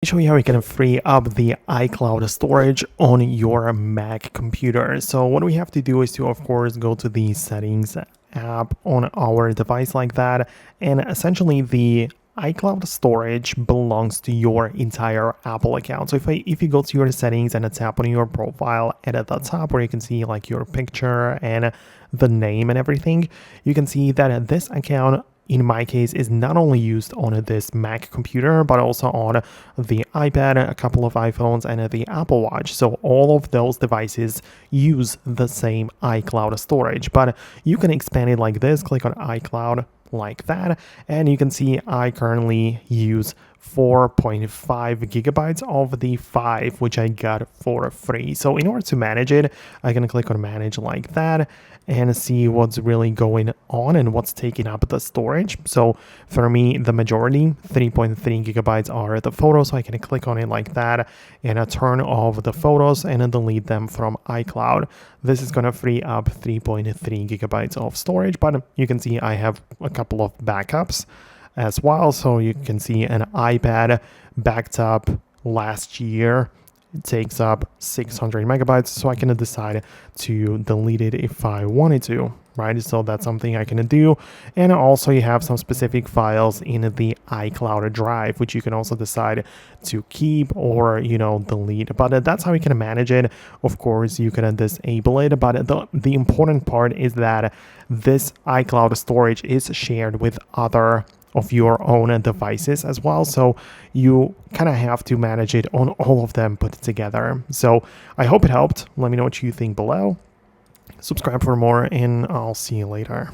Show you how you can free up the iCloud storage on your Mac computer. So what we have to do is to, of course, go to the settings app on our device like that, and essentially the iCloud storage belongs to your entire Apple account. So if you go to your settings and tap on your profile, and at the top where you can see like your picture and the name and everything, you can see that this account in my case is not only used on this Mac computer, but also on the iPad, a couple of iPhones, and the Apple Watch. So all of those devices use the same iCloud storage, but you can expand it like this. Click on iCloud like that, and you can see I currently use 4.5 gigabytes of the 5 which I got for free. So in order to manage it, I can click on manage like that and see what's really going on and what's taking up the storage. So for me, the majority, 3.3 gigabytes, are the photos. So I can click on it like that and turn off the photos and delete them from iCloud. This is going to free up 3.3 gigabytes of storage, but you can see I have a couple of backups as well. So you can see an iPad backed up last year. It takes up 600 megabytes, so I can decide to delete it if I wanted to, right? So that's something I can do. And also you have some specific files in the iCloud drive, which you can also decide to keep or, delete. But that's how you can manage it. Of course, you can disable it, but the important part is that this iCloud storage is shared with other of your own devices as well, so you kind of have to manage it on all of them put together. So I hope it helped. Let me know what you think below. Subscribe for more, and I'll see you later.